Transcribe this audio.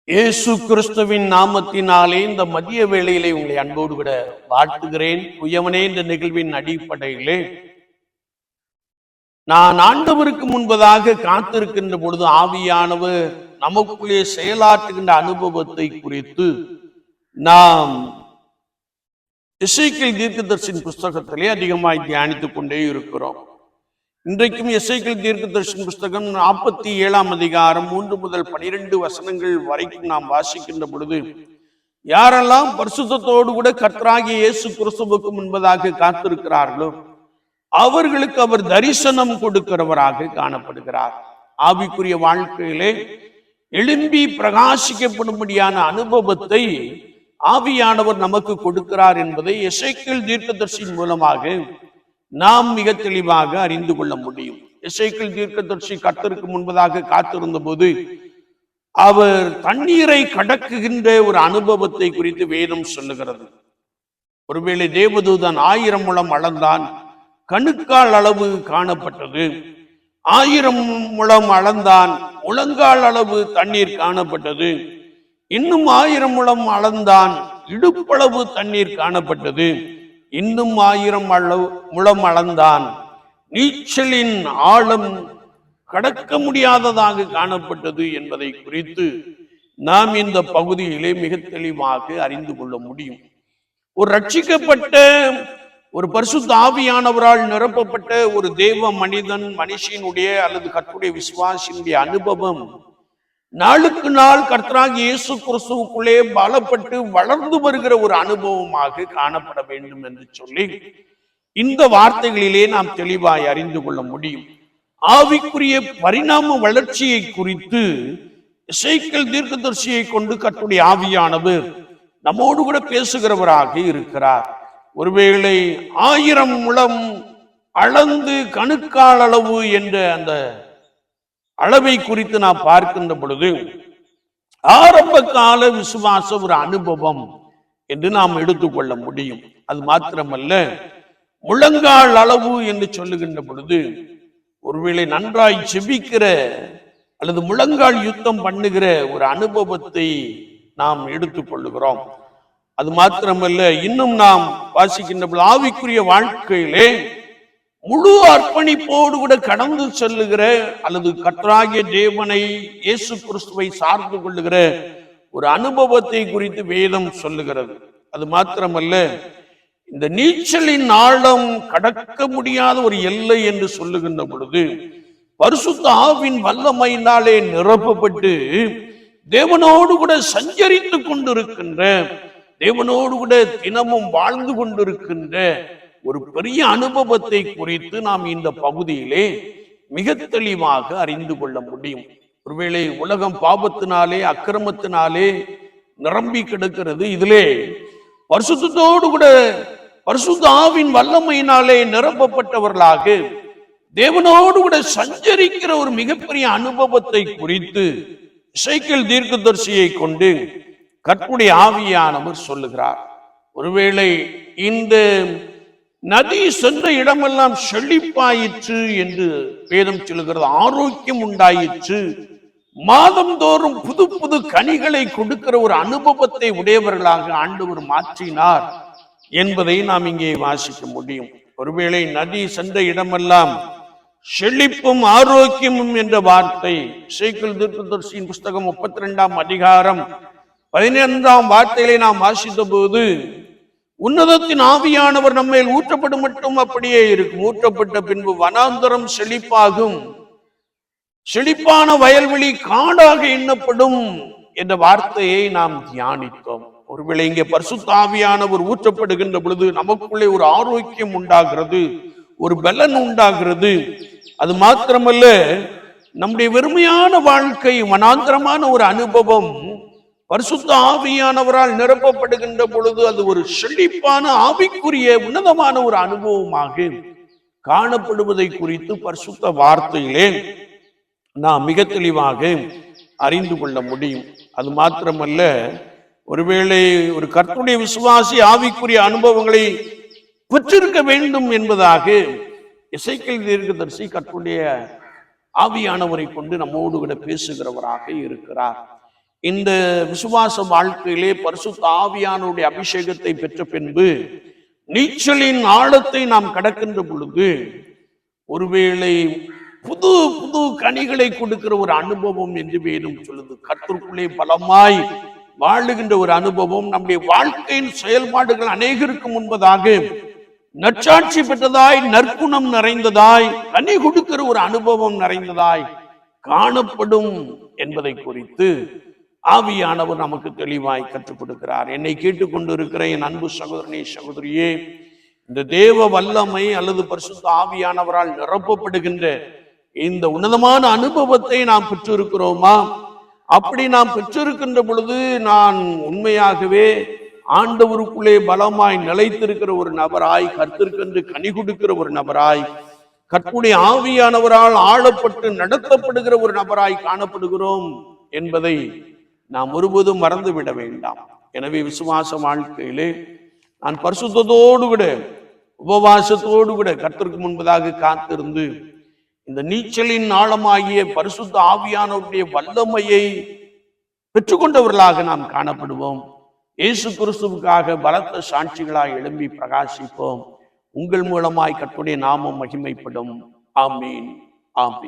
இயேசு கிறிஸ்துவின் நாமத்தினாலே இந்த மதிய வேளையிலே உங்களை அன்போடு கூட வாழ்த்துகிறேன். உயவனே என்ற நிகழ்வின் அடிப்படையிலே நான் ஆண்டவருக்கு முன்பதாக காத்திருக்கின்ற பொழுது ஆவியானவர் நமக்குள்ளே செயலாற்றுகின்ற அனுபவத்தை குறித்து நாம் எசேக்கியேல் தீர்க்கதரிசியின் புஸ்தகத்திலே அதிகமாய் தியானித்துக் கொண்டே இருக்கிறோம். இன்றைக்கும் எசேக்கியேல் தீர்க்கதரிசன புஸ்தகம் 47ஆம் அதிகாரம் 3 முதல் 12 வசனங்கள் வரைக்கும் நாம் வாசிக்கின்ற பொழுது, யாரெல்லாம் பரிசுத்தத்தோடு கூட கர்த்தராகிய இயேசு கிறிஸ்துவுக்கு முன்பதாக காத்திருக்கிறார்களோ அவர்களுக்கு அவர் தரிசனம் கொடுக்கிறவராக காணப்படுகிறார். ஆவிக்குரிய வாழ்க்கையிலே எழும்பி பிரகாசிக்கப்படும்படியான அனுபவத்தை ஆவியானவர் நமக்கு கொடுக்கிறார் என்பதை எசேக்கியேல் தீர்க்கதரிசியின் மூலமாக நாம் மிக தெளிவாக அறிந்து கொள்ள முடியும். எசேக்கியேல் தீர்க்கதரிசி கர்த்தருக்கு முன்பதாக காத்திருந்த போது அவர் தண்ணீரை கடக்குகின்ற ஒரு அனுபவத்தை குறித்து வேதம் சொல்லுகிறது. ஒருவேளை தேவதூதன் 1000 முழம் அளந்தான், கணுக்கால் அளவு காணப்பட்டது. 1000 முழம் அளந்தான், முழங்கால் அளவு தண்ணீர் காணப்பட்டது. இன்னும் 1000 முழம் அளந்தான், இடுப்பளவு தண்ணீர் காணப்பட்டது. இன்னும் 1000 முழம் அளந்தான், நீச்சலின் ஆழம் கடக்க முடியாததாக காணப்பட்டது என்பதை குறித்து நாம் இந்த பகுதியிலே மிக தெளிவாக அறிந்து கொள்ள முடியும். ஒரு ரட்சிக்கப்பட்ட ஒரு பரிசுத்த ஆவியானவரால் நிரப்பப்பட்ட ஒரு தேவ மனிதன், மனுஷனுடைய அல்லது கர்த்தருடைய விசுவாசியினுடைய அனுபவம் நாளுக்கு நாள் கர்த்தராகிய இயேசு கிறிஸ்துவுக்குள்ளே பலப்பட்டு வளர்ந்து வருகிற ஒரு அனுபவமாக காணப்பட வேண்டும் என்று சொல்லி இந்த வார்த்தைகளிலே நாம் தெளிவாய் அறிந்து கொள்ள முடியும். ஆவிக்குரிய பரிணாம வளர்ச்சியை குறித்து எசேக்கியேல் தீர்க்கதரிசியை கொண்டு கர்த்தருடைய ஆவியானவர் நம்மோடு கூட பேசுகிறவராக இருக்கிறார். ஒருவேளை 1000 முழம் அளந்து கணுக்கால் அளவு என்ற அந்த அளவை குறித்து நாம் பார்க்கின்ற பொழுது ஆரம்ப கால விசுவாச ஒரு அனுபவம் என்று நாம் எடுத்துக்கொள்ள முடியும். அது மாத்திரமல்ல, முழங்கால் அளவு என்று சொல்லுகின்ற பொழுது ஒருவேளை நன்றாய் செபிக்கிற அல்லது முழங்கால் யுத்தம் பண்ணுகிற ஒரு அனுபவத்தை நாம் எடுத்துக்கொள்ளுகிறோம். அது மாத்திரமல்ல, இன்னும் நாம் வாசிக்கின்ற பொழுது ஆவிக்குரிய வாழ்க்கையிலே முழு அர்ப்பணிப்போடு கூட கடந்து செல்லுகிற அல்லது கர்த்தராகிய தேவனை இயேசு கிறிஸ்துவை சார்ந்து கொள்ளுகிற ஒரு அனுபவத்தை குறித்து வேதம் சொல்லுகிறது. அது மாத்திரமல்ல, இந்த நீச்சலின் ஆழம் கடக்க முடியாத ஒரு எல்லை என்று சொல்லுகின்ற பொழுது பரிசுத்த ஆவியின் வல்லமையினாலே நிரப்பப்பட்டு தேவனோடு கூட சஞ்சரித்து கொண்டிருக்கின்ற, தேவனோடு கூட தினமும் வாழ்ந்து கொண்டிருக்கின்ற ஒரு பெரிய அனுபவத்தை குறித்து நாம் இந்த பகுதியிலே மிக தெளிவாக அறிந்து கொள்ள முடியும். ஒருவேளை உலகம் பாவத்தினாலே அக்கிரமத்தினாலே நிரம்பி கிடக்கிறது. இதிலே பரிசுத்தத்தோடு கூட பரிசுத்த ஆவின் வல்லமையினாலே நிரப்பப்பட்டவர்களாக தேவனோடு கூட சஞ்சரிக்கிற ஒரு மிகப்பெரிய அனுபவத்தை குறித்து எசேக்கியேல் தீர்க்கதரிசியை கொண்டு கர்த்தருடைய ஆவியானவர் சொல்லுகிறார். ஒருவேளை இந்த நதி சென்ற இடமெல்லாம் செழிப்பாயிற்று என்று வேதம் சொல்லுகிறது. ஆரோக்கியம் உண்டாயிற்று, மாதந்தோறும் புது புது கனிகளை கொடுக்கிற ஒரு அனுபவத்தை உடையவர்களாக ஆண்டவர் மாற்றினார் என்பதை நாம் இங்கே வாசிக்க முடியும். ஒருவேளை நதி சென்ற இடமெல்லாம் செழிப்பும் ஆரோக்கியமும் என்ற வார்த்தை எசேக்கியேல் தீர்க்கதரிசியின் புஸ்தகம் 32ஆம் அதிகாரம் 15ஆம் வார்த்தையிலே நாம் வாசித்த போது, உன்னதத்தின் ஆவியானவர் நம்மேல் ஊற்றப்படும் மட்டும் அப்படியே இருக்கும், ஊற்றப்பட்ட பின்பு வனாந்தரம் செழிப்பாகும், செழிப்பான வயல்வெளி காடாக எண்ணப்படும் என்ற வார்த்தையை நாம் தியானித்தோம். ஒருவேளை இங்கே பரிசுத்த ஆவியானவர் ஊற்றப்படுகின்ற பொழுது நமக்குள்ளே ஒரு ஆரோக்கியம் உண்டாகிறது, ஒரு பலன் உண்டாகிறது. அது மாத்திரமல்ல, நம்முடைய வெறுமையான வாழ்க்கை வனாந்தரமான ஒரு அனுபவம் பரிசுத்த ஆவியானவரால் நிரப்பப்படுகின்ற பொழுது அது ஒரு செழிப்பான ஆவிக்குரிய உன்னதமான ஒரு அனுபவமாக காணப்படுவதை குறித்து பரிசுத்த வார்த்தையிலே நாம் மிக தெளிவாக அறிந்து கொள்ள முடியும். அது மாத்திரமல்ல, ஒருவேளை ஒரு கர்த்தருடைய விசுவாசி ஆவிக்குரிய அனுபவங்களை பெற்றிருக்க வேண்டும் என்பதாக எசேக்கியேல் தீர்க்கதரிசி கர்த்தருடைய ஆவியானவரை கொண்டு நம்மோடு கூட பேசுகிறவராக இருக்கிறார். இந்த விசுவாச வாழ்க்கையிலே பரிசுத்த ஆவியானுடைய அபிஷேகத்தை பெற்ற பின்பு நீச்சலின் ஆழத்தை நாம் கடக்கின்ற பொழுது ஒருவேளை புது புது கனிகளை கொடுக்கிற ஒரு அனுபவம் என்று வேணும் சொல்லுது. கர்த்தருக்குள்ளே பலமாய் வாழுகின்ற ஒரு அனுபவம், நம்முடைய வாழ்க்கையின் செயல்பாடுகள் அநேகருக்கு முன்பதாக நற்சாட்சி பெற்றதாய், நற்குணம் நிறைந்ததாய், கனி கொடுக்கிற ஒரு அனுபவம் நிறைந்ததாய் காணப்படும் என்பதை குறித்து ஆவியானவர் நமக்கு தெளிவாய் கற்றுக் கொடுக்கிறார். என்னை கேட்டுக்கொண்டிருக்கிற என் அன்பு சகோதரனே, சகோதரியே, இந்த தேவ வல்லமை அல்லது பரிசுத்த ஆவியானவரால் நிரப்பப்படுகின்ற இந்த உன்னதமான அனுபவத்தை நாம் பெற்றிருக்கிறோமா? அப்படி நாம் பெற்றிருக்கின்ற பொழுது நான் உண்மையாகவே ஆண்டவருக்குள்ளே பலமாய் நிலைத்திருக்கிற ஒரு நபராய், கர்த்தருக்கென்று கனி கொடுக்கிற ஒரு நபராய், கர்த்தருடைய ஆவியானவரால் ஆளப்பட்டு நடத்தப்படுகிற ஒரு நபராய் காணப்படுகிறோம் என்பதை நாம் ஒருபோதும் மறந்து விட வேண்டாம். எனவே விசுவாச வாழ்க்கையிலே நான் பரிசுத்தத்தோடு கூட உபவாசத்தோடு கூட கர்த்தருக்கு முன்பதாக காத்திருந்து இந்த நீச்சலின் ஆழமாகிய பரிசுத்த ஆவியானவருடைய வல்லமையை பெற்றுக்கொண்டவர்களாக நாம் காணப்படுவோம். இயேசு கிறிஸ்துவுக்காக பலத்த சாட்சிகளாய் எழும்பி பிரகாசிப்போம். உங்கள் மூலமாய் கர்த்தருடைய நாமம் மகிமைப்படும். ஆமீன், ஆமீன்.